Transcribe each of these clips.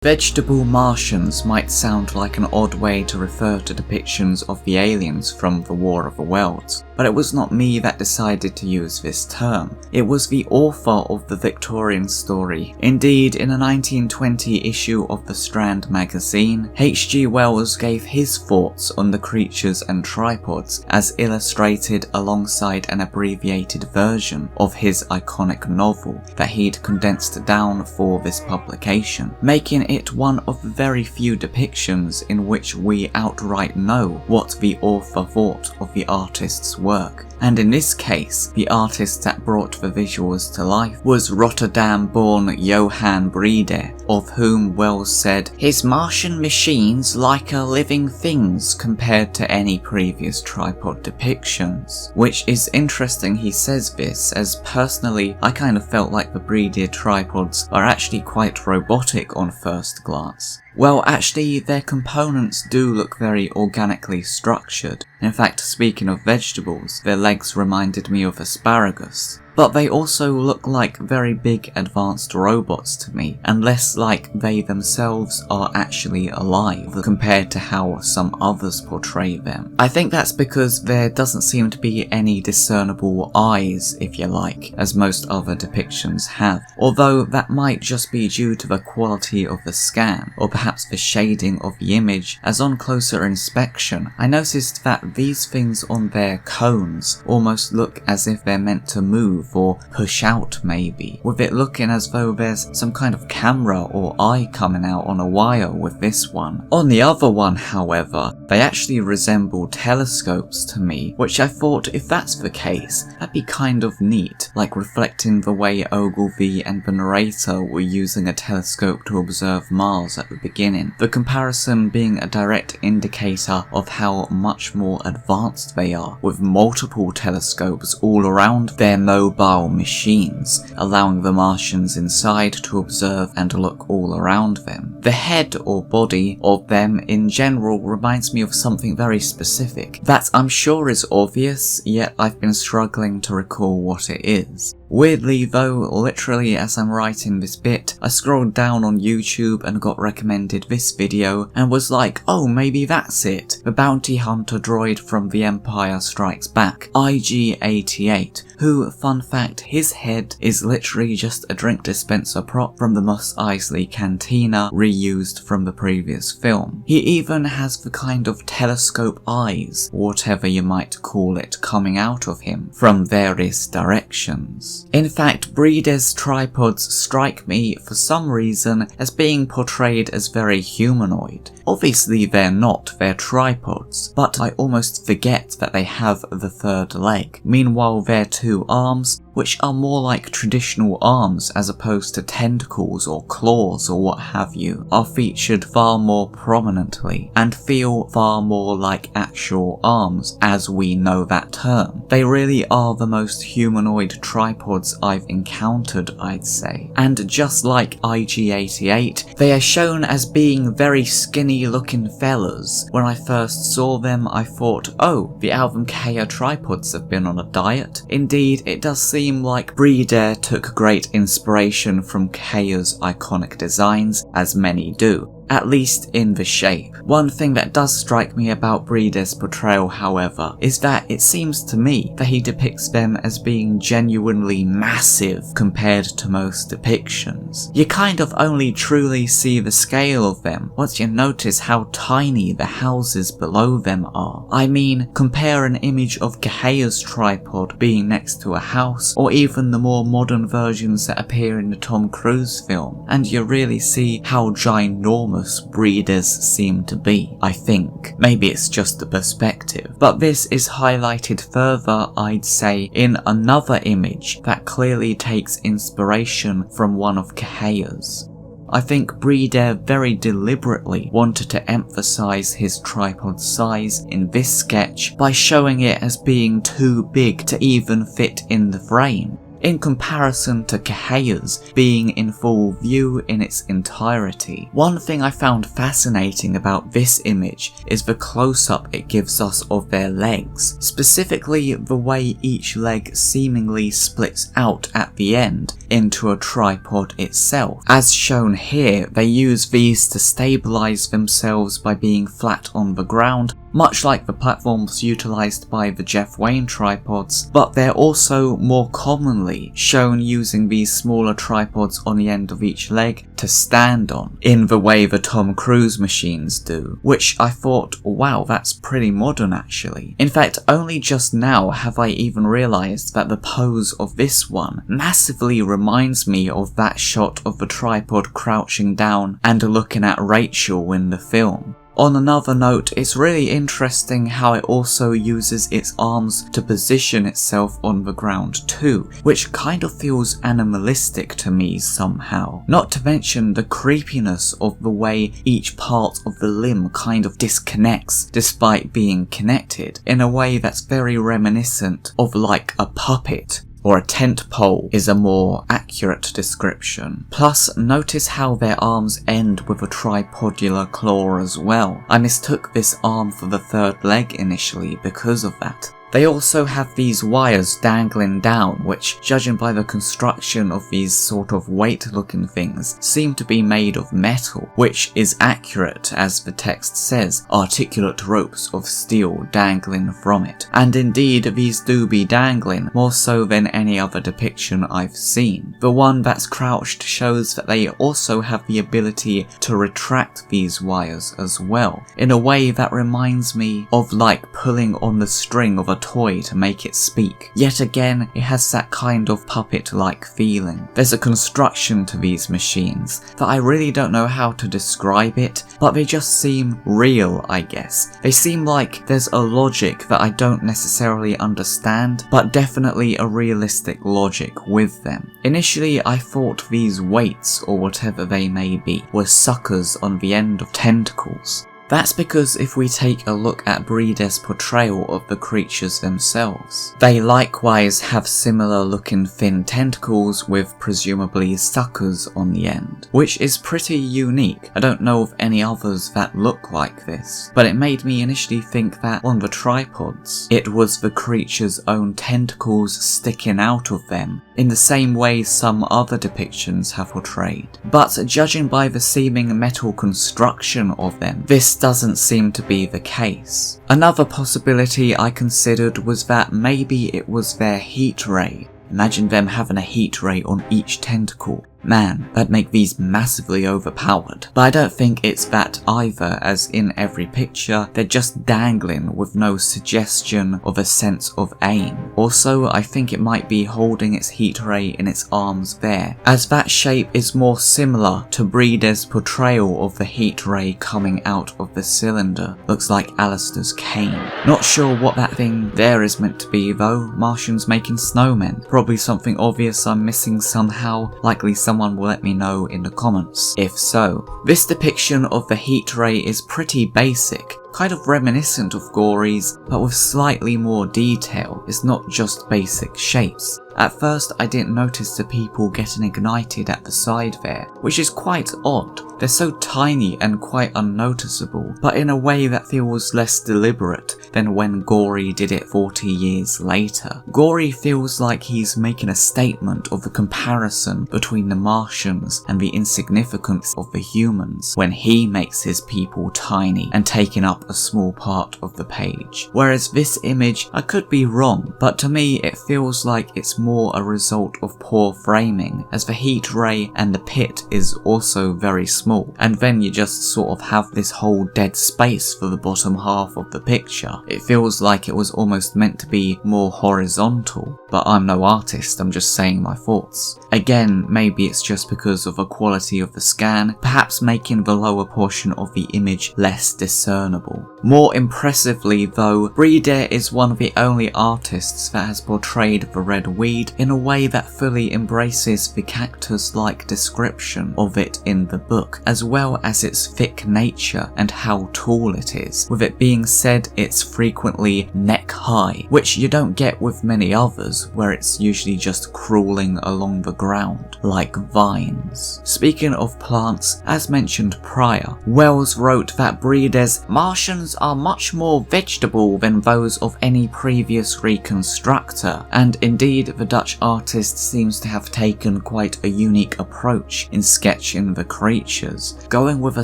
Vegetable Martians might sound like an odd way to refer to depictions of the aliens from the War of the Worlds, but it was not me that decided to use this term. It was the author of the Victorian story. Indeed, in a 1920 issue of the Strand Magazine, H.G. Wells gave his thoughts on the creatures and tripods as illustrated alongside an abbreviated version of his iconic novel that he'd condensed down for this publication, making it one of the very few depictions in which we outright know what the author thought of the artist's work. And in this case, the artist that brought the visuals to life was Rotterdam-born Johan Briedé, of whom Wells said, "His Martian machines like living things compared to any previous tripod depictions." Which is interesting he says this, as personally I kind of felt like the Briede tripods are actually quite robotic on first glance. Well, actually, their components do look very organically structured. In fact, speaking of vegetables, their legs reminded me of asparagus. But they also look like very big advanced robots to me, and less like they themselves are actually alive compared to how some others portray them. I think that's because there doesn't seem to be any discernible eyes, if you like, as most other depictions have, although that might just be due to the quality of the scan, or perhaps the shading of the image, as on closer inspection I noticed that these things on their cones almost look as if they're meant to move or push out maybe, with it looking as though there's some kind of camera or eye coming out on a wire with this one. On the other one, however, they actually resemble telescopes to me, which I thought if that's the case, that'd be kind of neat, like reflecting the way Ogilvy and the narrator were using a telescope to observe Mars at the beginning, the comparison being a direct indicator of how much more advanced they are, with multiple telescopes all around their mobile machines, allowing the Martians inside to observe and look all around them. The head or body of them in general reminds me of something very specific that I'm sure is obvious, yet I've been struggling to recall what it is. Weirdly though, literally as I'm writing this bit, I scrolled down on YouTube and got recommended this video and was like, oh, maybe that's it, the bounty hunter droid from The Empire Strikes Back, IG-88, who, fun fact, his head is literally just a drink dispenser prop from the Mos Eisley cantina reused from the previous film. He even has the kind of telescope eyes, whatever you might call it, coming out of him from various directions. In fact, Briedé's tripods strike me for some reason as being portrayed as very humanoid. Obviously they're not, they're tripods, but I almost forget that they have the third leg. Meanwhile their two arms, which are more like traditional arms as opposed to tentacles or claws or what have you, are featured far more prominently and feel far more like actual arms as we know that term. They really are the most humanoid tripods I've encountered, I'd say. And just like IG-88, they are shown as being very skinny looking fellas. When I first saw them I thought, oh, the Alvin Kea tripods have been on a diet. Indeed, it does seem like Briede took great inspiration from Kea's iconic designs, as many do, at least in the shape. One thing that does strike me about Briedé's portrayal, however, is that it seems to me that he depicts them as being genuinely massive compared to most depictions. You kind of only truly see the scale of them once you notice how tiny the houses below them are. I mean, compare an image of Kea's tripod being next to a house, or even the more modern versions that appear in the Tom Cruise film, and you really see how ginormous Briedé's seem to be, I think. Maybe it's just the perspective. But this is highlighted further, I'd say, in another image that clearly takes inspiration from one of Kea's. I think Briede very deliberately wanted to emphasize his tripod size in this sketch by showing it as being too big to even fit in the frame. in comparison to Kaheya's being in full view in its entirety. One thing I found fascinating about this image is the close-up it gives us of their legs, specifically the way each leg seemingly splits out at the end into a tripod itself. As shown here, they use these to stabilize themselves by being flat on the ground, much like the platforms utilised by the Jeff Wayne tripods, but they're also more commonly shown using these smaller tripods on the end of each leg to stand on, in the way the Tom Cruise machines do, which I thought, wow, that's pretty modern actually. In fact, only just now have I even realised that the pose of this one massively reminds me of that shot of the tripod crouching down and looking at Rachel in the film. On another note, it's really interesting how it also uses its arms to position itself on the ground too, which kind of feels animalistic to me somehow. Not to mention the creepiness of the way each part of the limb kind of disconnects despite being connected, in a way that's very reminiscent of like a puppet. Or a tent pole is a more accurate description. Plus, notice how their arms end with a tripodular claw as well. I mistook this arm for the third leg initially because of that. They also have these wires dangling down, which, judging by the construction of these sort of weight-looking things, seem to be made of metal, which is accurate, as the text says, articulate ropes of steel dangling from it. And indeed, these do be dangling, more so than any other depiction I've seen. The one that's crouched shows that they also have the ability to retract these wires as well, in a way that reminds me of like pulling on the string of a toy to make it speak. Yet again, it has that kind of puppet-like feeling. There's a construction to these machines that I really don't know how to describe it, but they just seem real, I guess. They seem like there's a logic that I don't necessarily understand, but definitely a realistic logic with them. Initially, I thought these weights, or whatever they may be, were suckers on the end of tentacles. That's because if we take a look at Briede's portrayal of the creatures themselves, they likewise have similar looking thin tentacles with presumably suckers on the end, which is pretty unique. I don't know of any others that look like this, but it made me initially think that on the tripods, it was the creature's own tentacles sticking out of them, in the same way some other depictions have portrayed. But judging by the seeming metal construction of them, this doesn't seem to be the case. Another possibility I considered was that maybe it was their heat ray. Imagine them having a heat ray on each tentacle. Man, that'd make these massively overpowered. But I don't think it's that either, as in every picture, they're just dangling with no suggestion of a sense of aim. Also, I think it might be holding its heat ray in its arms there, as that shape is more similar to Briede's portrayal of the heat ray coming out of the cylinder. Looks like Alistair's cane. Not sure what that thing there is meant to be though. Martians making snowmen. Probably something obvious I'm missing somehow, likely someone will let me know in the comments if so. This depiction of the heat ray is pretty basic, kind of reminiscent of Gory's, but with slightly more detail. It's not just basic shapes. At first I didn't notice the people getting ignited at the side there, which is quite odd. They're so tiny and quite unnoticeable, but in a way that feels less deliberate than when Gory did it 40 years later. Gory feels like he's making a statement of the comparison between the Martians and the insignificance of the humans when he makes his people tiny and taking up a small part of the page. Whereas this image, I could be wrong, but to me it feels like it's more a result of poor framing, as the heat ray and the pit is also very small, and then you just sort of have this whole dead space for the bottom half of the picture. It feels like it was almost meant to be more horizontal, but I'm no artist, I'm just saying my thoughts. Again, maybe it's just because of the quality of the scan, perhaps making the lower portion of the image less discernible. More impressively though, Briede is one of the only artists that has portrayed the red weed in a way that fully embraces the cactus-like description of it in the book, as well as its thick nature and how tall it is, with it being said it's frequently neck neck high, which you don't get with many others, where it's usually just crawling along the ground, like vines. Speaking of plants, as mentioned prior, Wells wrote that Briede's Martians are much more vegetable than those of any previous reconstructor, and indeed the Dutch artist seems to have taken quite a unique approach in sketching the creatures, going with a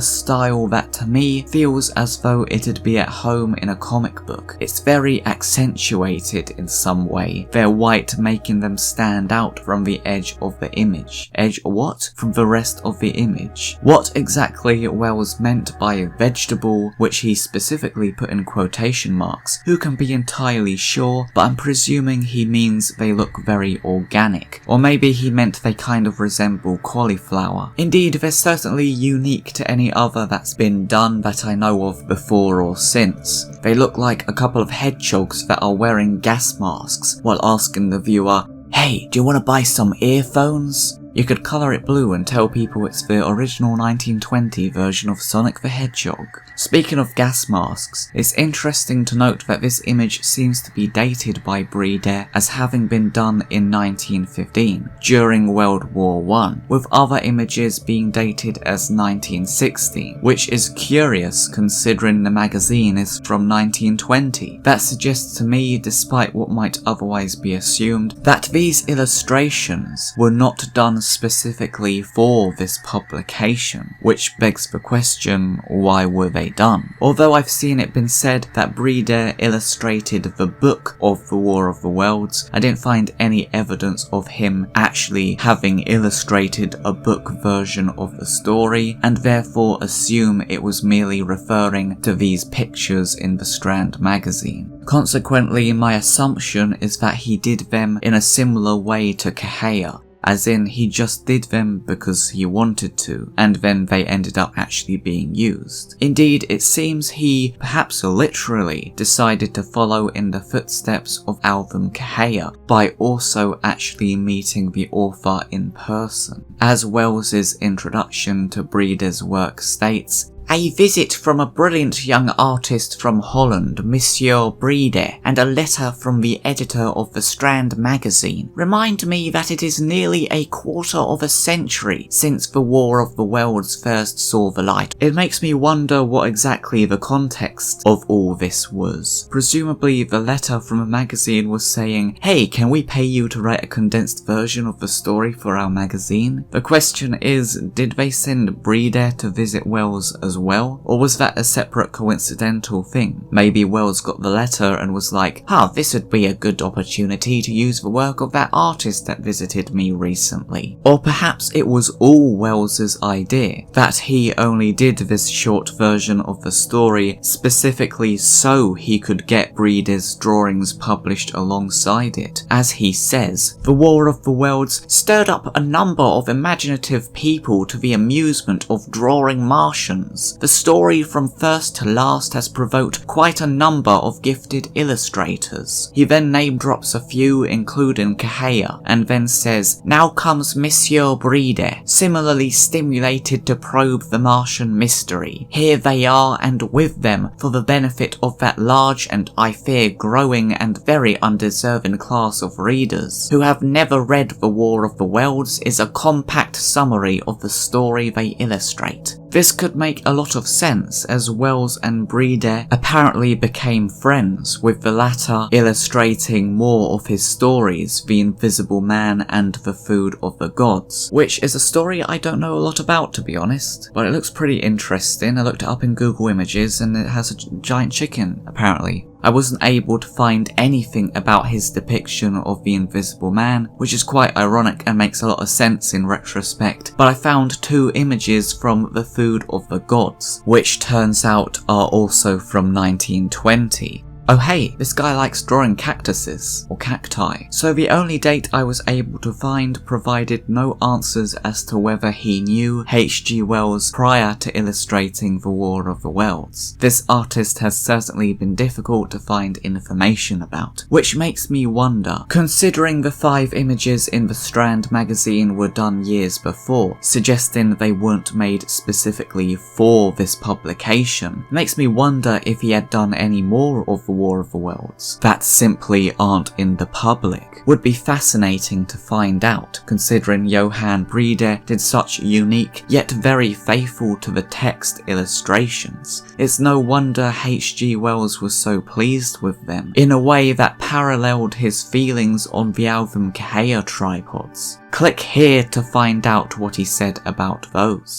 style that to me feels as though it'd be at home in a comic book. It's very accentuated in some way, their white making them stand out from the edge of the image. Edge what? From the rest of the image. What exactly Wells meant by vegetable, which he specifically put in quotation marks, who can be entirely sure, but I'm presuming he means they look very organic. Or maybe he meant they kind of resemble cauliflower. Indeed, they're certainly unique to any other that's been done that I know of before or since. They look like a couple of hedgehogs that are wearing gas masks while asking the viewer, "Hey, do you want to buy some earphones?" You could colour it blue and tell people it's the original 1920 version of Sonic the Hedgehog. Speaking of gas masks, it's interesting to note that this image seems to be dated by Briede as having been done in 1915, during World War I, with other images being dated as 1916, which is curious considering the magazine is from 1920. That suggests to me, despite what might otherwise be assumed, that these illustrations were not done specifically for this publication, which begs the question, why were they done? Although I've seen it been said that Briede illustrated the book of the War of the Worlds, I didn't find any evidence of him actually having illustrated a book version of the story, and therefore assume it was merely referring to these pictures in the Strand magazine. Consequently, my assumption is that he did them in a similar way to Kahea, as in he just did them because he wanted to, and then they ended up actually being used. Indeed, it seems he, perhaps literally, decided to follow in the footsteps of Alvin Kahea by also actually meeting the author in person. As Wells's introduction to Briede's work states, "A visit from a brilliant young artist from Holland, Monsieur Briede, and a letter from the editor of the Strand Magazine remind me that it is nearly a quarter of a century since the War of the Worlds first saw the light." It makes me wonder what exactly the context of all this was. Presumably the letter from a magazine was saying, "Hey, can we pay you to write a condensed version of the story for our magazine?" The question is, did they send Briede to visit Wells as well, or was that a separate coincidental thing? Maybe Wells got the letter and was like, this would be a good opportunity to use the work of that artist that visited me recently. Or perhaps it was all Wells's idea, that he only did this short version of the story specifically so he could get Briede's drawings published alongside it. As he says, "The War of the Worlds stirred up a number of imaginative people to the amusement of drawing Martians. The story from first to last has provoked quite a number of gifted illustrators." He then name drops a few, including Kahea, and then says, "Now comes Monsieur Briede, similarly stimulated to probe the Martian mystery. Here they are, and with them, for the benefit of that large and I fear growing and very undeserving class of readers who have never read The War of the Worlds, is a compact summary of the story they illustrate." This could make a lot of sense, as Wells and Briede apparently became friends, with the latter illustrating more of his stories, The Invisible Man and The Food of the Gods, which is a story I don't know a lot about, to be honest, but it looks pretty interesting. I looked it up in Google Images and it has a giant chicken, apparently. I wasn't able to find anything about his depiction of the Invisible Man, which is quite ironic and makes a lot of sense in retrospect, but I found 2 images from The Food of the Gods, which turns out are also from 1920. Oh hey, this guy likes drawing cactuses, or cacti. So the only date I was able to find provided no answers as to whether he knew H.G. Wells prior to illustrating The War of the Worlds. This artist has certainly been difficult to find information about, which makes me wonder, considering the 5 images in the Strand magazine were done years before, suggesting they weren't made specifically for this publication, makes me wonder if he had done any more of The War of the Worlds that simply aren't in the public would be fascinating to find out, considering Johan Briede did such unique yet very faithful to the text illustrations. It's no wonder H.G. Wells was so pleased with them, in a way that paralleled his feelings on the album Kehea tripods. Click here to find out what he said about those.